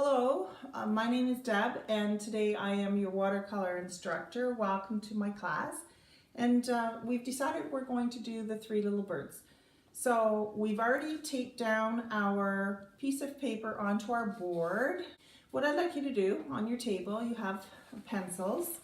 Hello, my name is Deb and today I am your watercolor instructor. Welcome to my class. And we've decided we're going to do the three little birds. So we've already taped down our piece of paper onto our board. What I'd like you to do on your table, you have pencils.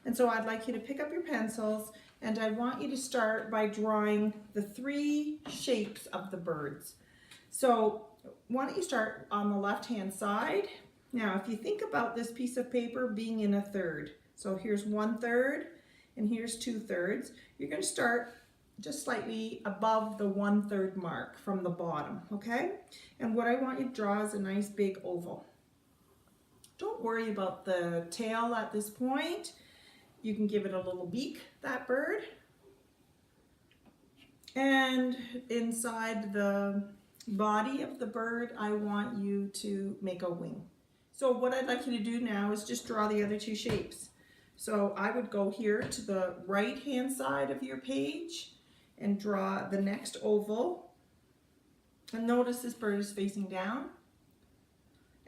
And so I'd like you to pick up your pencils and I want you to start by drawing the three shapes of the birds. So why don't you start on the left-hand side? Now, if you think about this piece of paper being in a third, so here's 1/3 and here's 2/3, you're going to start just slightly above the 1/3 mark from the bottom, okay? And what I want you to draw is a nice big oval. Don't worry about the tail at this point. You can give it a little beak, that bird. And inside the body of the bird, I want you to make a wing. So what I'd like you to do now is just draw the other two shapes. So I would go here to the right hand side of your page and draw the next oval. And notice this bird is facing down.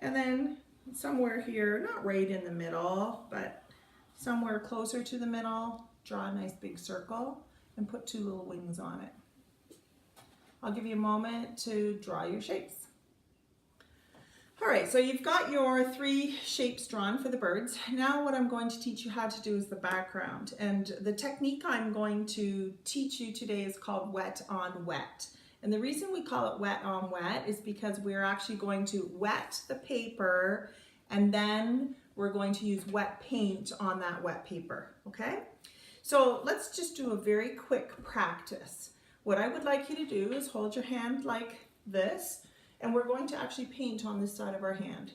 And then somewhere here, not right in the middle, but somewhere closer to the middle, draw a nice big circle and put two little wings on it. I'll give you a moment to draw your shapes. All right, so you've got your three shapes drawn for the birds. Now what I'm going to teach you how to do is the background. And the technique I'm going to teach you today is called wet on wet. And the reason we call it wet on wet is because we're actually going to wet the paper and then we're going to use wet paint on that wet paper, okay? So let's just do a very quick practice. What I would like you to do is hold your hand like this, and we're going to actually paint on this side of our hand.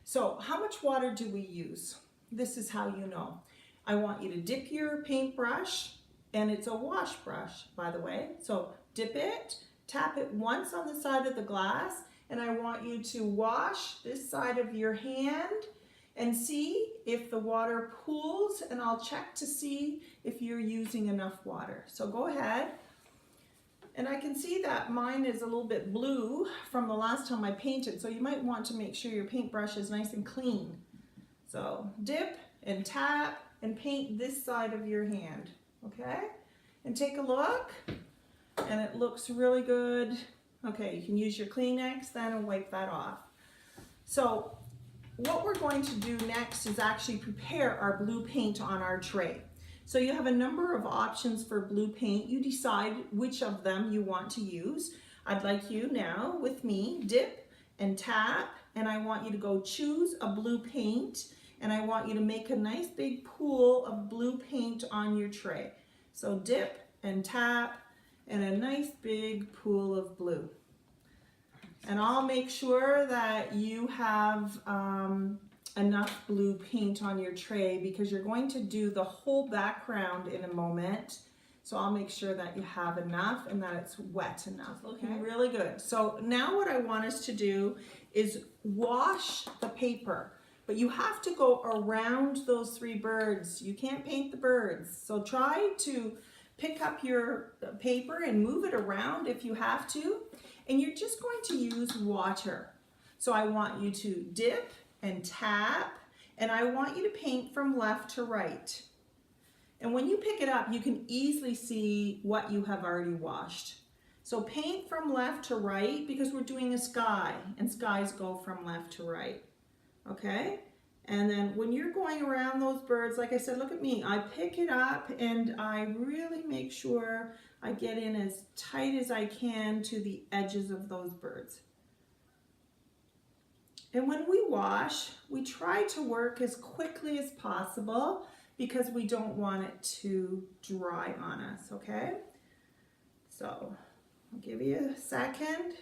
So how much water do we use? This is how you know. I want you to dip your paintbrush, and it's a wash brush, by the way. So dip it, tap it once on the side of the glass, and I want you to wash this side of your hand and see if the water pools, and I'll check to see if you're using enough water. So go ahead. And I can see that mine is a little bit blue from the last time I painted, so you might want to make sure your paintbrush is nice and clean. So dip and tap and paint this side of your hand, okay? And take a look, and it looks really good. Okay, you can use your Kleenex then and wipe that off. So what we're going to do next is actually prepare our blue paint on our tray. So you have a number of options for blue paint. You decide which of them you want to use. I'd like you now, with me, dip and tap, and I want you to go choose a blue paint, and I want you to make a nice big pool of blue paint on your tray. So dip and tap, and a nice big pool of blue. And I'll make sure that you have enough blue paint on your tray because you're going to do the whole background in a moment. So I'll make sure that you have enough and that it's wet enough. Okay, looking really good. So now what I want us to do is wash the paper, but you have to go around those three birds. You can't paint the birds. So try to pick up your paper and move it around if you have to. And you're just going to use water. So I want you to dip and tap, and I want you to paint from left to right. And when you pick it up, you can easily see what you have already washed. So paint from left to right because we're doing a sky, and skies go from left to right, okay? And then when you're going around those birds, like I said, look at me, I pick it up and I really make sure I get in as tight as I can to the edges of those birds. And when we wash, we try to work as quickly as possible because we don't want it to dry on us, okay? So I'll give you a second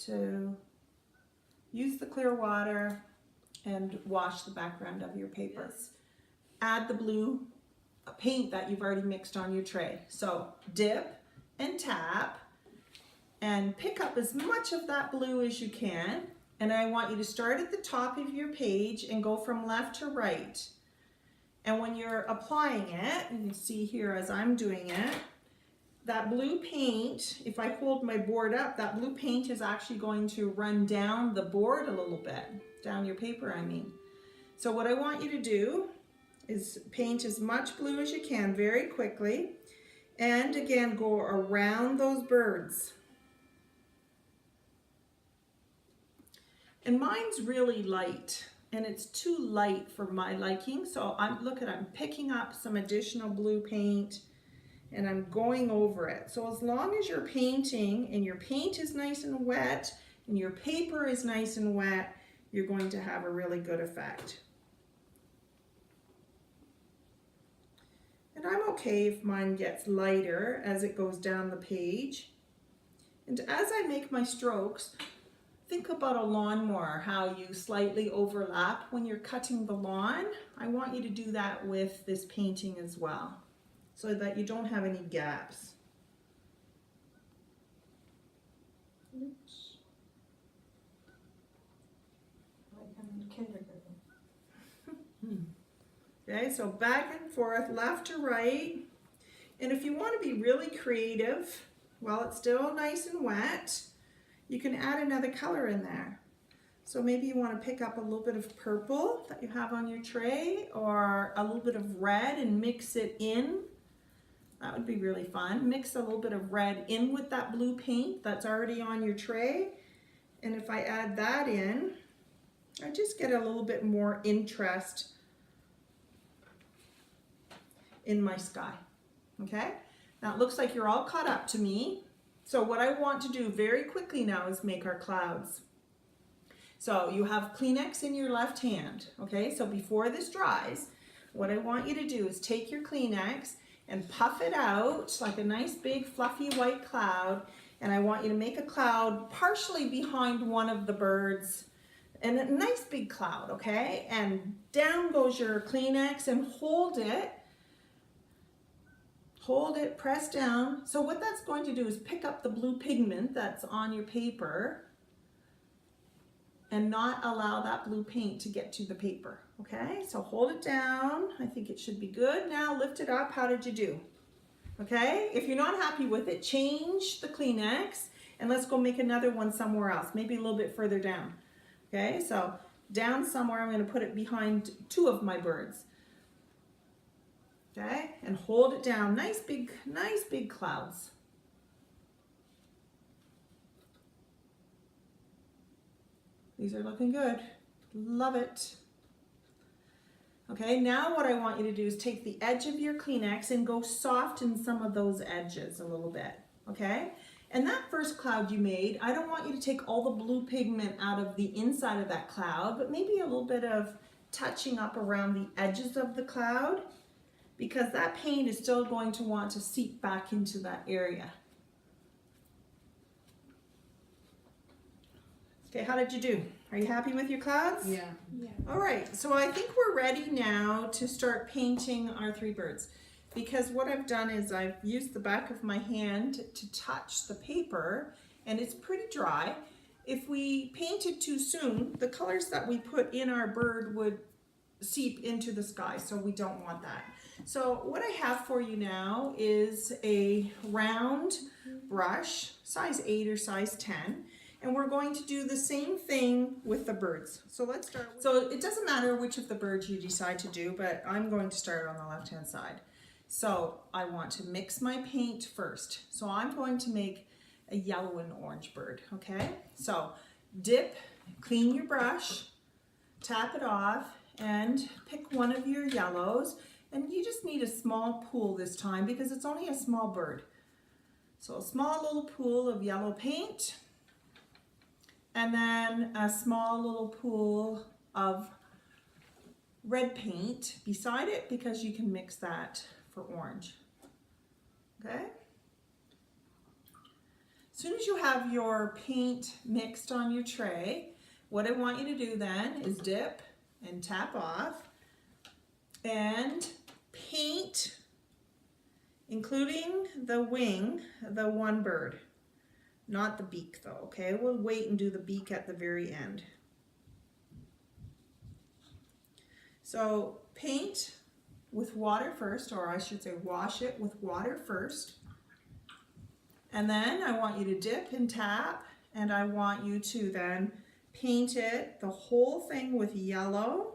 to use the clear water and wash the background of your papers. Add the blue paint that you've already mixed on your tray. So dip and tap and pick up as much of that blue as you can. And I want you to start at the top of your page and go from left to right. And when you're applying it, you can see here as I'm doing it, that blue paint, if I hold my board up, that blue paint is actually going to run down the board a little bit, down your paper, I mean. So what I want you to do is paint as much blue as you can very quickly, and again, go around those birds. And mine's really light, and it's too light for my liking, so I'm picking up some additional blue paint, and I'm going over it. So as long as you're painting and your paint is nice and wet and your paper is nice and wet, you're going to have a really good effect. And I'm okay if mine gets lighter as it goes down the page. And as I make my strokes, think about a lawnmower, how you slightly overlap when you're cutting the lawn. I want you to do that with this painting as well, so that you don't have any gaps. Oops. Like I'm in kindergarten. Okay, so back and forth, left to right. And if you want to be really creative, while it's still nice and wet, you can add another color in there. So maybe you want to pick up a little bit of purple that you have on your tray, or a little bit of red and mix it in. That would be really fun. Mix a little bit of red in with that blue paint that's already on your tray. And if I add that in, I just get a little bit more interest in my sky. Okay? Now it looks like you're all caught up to me. So what I want to do very quickly now is make our clouds. So you have Kleenex in your left hand. Okay? So before this dries, what I want you to do is take your Kleenex and puff it out like a nice big fluffy white cloud, and I want you to make a cloud partially behind one of the birds, and a nice big cloud, okay? And down goes your Kleenex, and hold it, press down. So what that's going to do is pick up the blue pigment that's on your paper and not allow that blue paint to get to the paper. Okay, so hold it down. I think it should be good. Now lift it up. How did you do? Okay, if you're not happy with it, change the Kleenex and let's go make another one somewhere else, maybe a little bit further down. Okay, so down somewhere, I'm going to put it behind two of my birds. Okay, and hold it down. Nice big clouds. These are looking good. Love it. Okay, now what I want you to do is take the edge of your Kleenex and go soft in some of those edges a little bit, okay? And that first cloud you made, I don't want you to take all the blue pigment out of the inside of that cloud, but maybe a little bit of touching up around the edges of the cloud, because that paint is still going to want to seep back into that area. Okay, how did you do? Are you happy with your clouds? Yeah. All right, so I think we're ready now to start painting our three birds. Because what I've done is I've used the back of my hand to touch the paper, and it's pretty dry. If we painted too soon, the colors that we put in our bird would seep into the sky, so we don't want that. So what I have for you now is a round brush, size 8 or size 10. And we're going to do the same thing with the birds. So let's start. So it doesn't matter which of the birds you decide to do, but I'm going to start on the left-hand side. So I want to mix my paint first. So I'm going to make a yellow and orange bird, okay? So dip, clean your brush, tap it off, and pick one of your yellows. And you just need a small pool this time because it's only a small bird. So a small little pool of yellow paint. And then a small little pool of red paint beside it because you can mix that for orange. Okay? As soon as you have your paint mixed on your tray, what I want you to do then is dip and tap off and paint, including the wing, the one bird. Not the beak though, okay? We'll wait and do the beak at the very end. So paint with water first, or I should say wash it with water first. And then I want you to dip and tap, and I want you to then paint it, the whole thing, with yellow.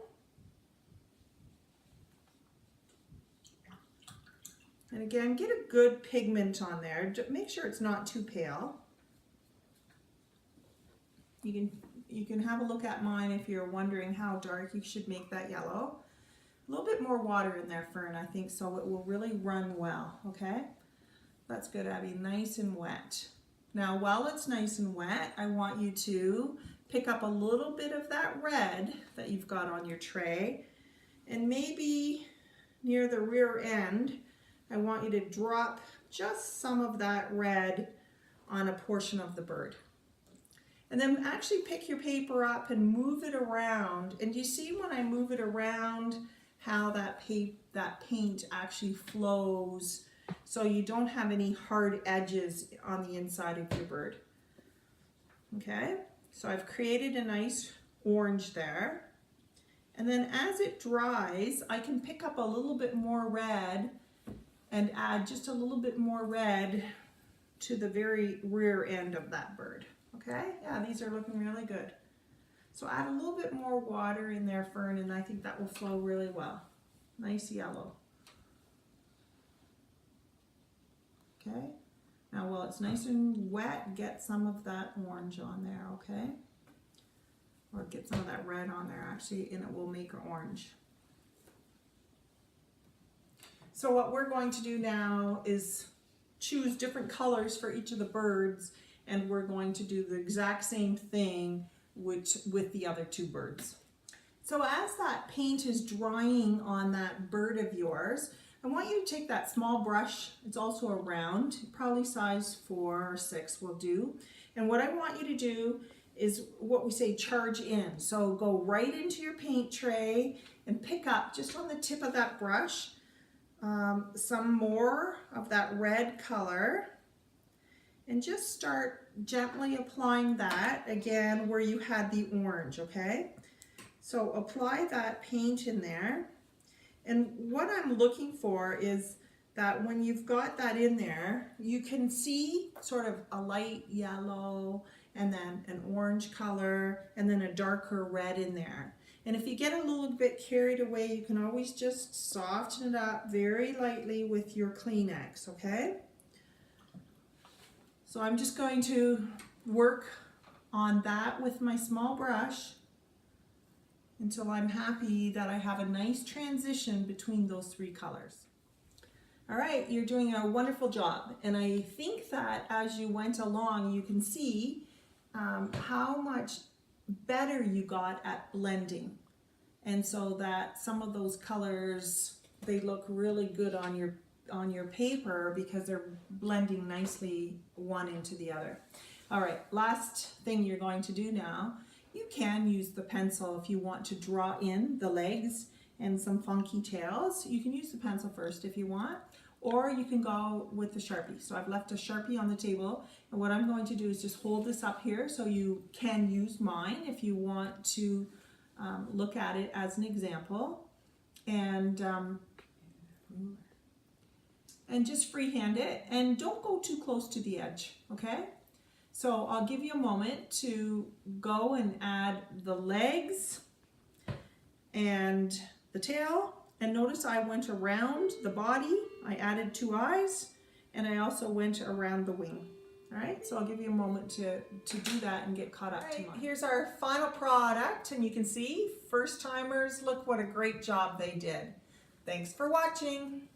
And again, get a good pigment on there. Make sure it's not too pale. You can have a look at mine if you're wondering how dark you should make that yellow. A little bit more water in there, Fern, I think, so it will really run well, okay? That's good, Abby, nice and wet. Now, while it's nice and wet, I want you to pick up a little bit of that red that you've got on your tray, and maybe near the rear end, I want you to drop just some of that red on a portion of the bird. And then actually pick your paper up and move it around. And you see when I move it around how that paint actually flows, so you don't have any hard edges on the inside of your bird. Okay, so I've created a nice orange there. And then as it dries, I can pick up a little bit more red and add just a little bit more red to the very rear end of that bird. Okay, yeah, these are looking really good. So add a little bit more water in there, Fern, and I think that will flow really well. Nice yellow. Okay, now while it's nice and wet, get some of that orange on there, okay? Or get some of that red on there, actually, and it will make an orange. So what we're going to do now is choose different colors for each of the birds, and we're going to do the exact same thing with the other two birds. So as that paint is drying on that bird of yours, I want you to take that small brush. It's also a round, probably size 4 or 6 will do. And what I want you to do is what we say, charge in. So go right into your paint tray and pick up just on the tip of that brush some more of that red color, and just start gently applying that again where you had the orange, okay? So apply that paint in there. And what I'm looking for is that when you've got that in there, you can see sort of a light yellow and then an orange color and then a darker red in there. And if you get a little bit carried away, you can always just soften it up very lightly with your Kleenex, okay? So I'm just going to work on that with my small brush until I'm happy that I have a nice transition between those 3 colors. All right, you're doing a wonderful job. And I think that as you went along, you can see how much better you got at blending. And so that some of those colors, they look really good on your paper because they're blending nicely one into the other. All right, last thing you're going to do now, you can use the pencil if you want to draw in the legs and some funky tails. You can use the pencil first if you want, or you can go with the Sharpie. So I've left a Sharpie on the table, and what I'm going to do is just hold this up here so you can use mine if you want to look at it as an example, and just freehand it, and don't go too close to the edge, okay? So I'll give you a moment to go and add the legs and the tail, and notice I went around the body, I added 2 eyes, and I also went around the wing. All right, so I'll give you a moment to do that and get caught up to mine. Here's our final product, and you can see, first timers, look what a great job they did. Thanks for watching.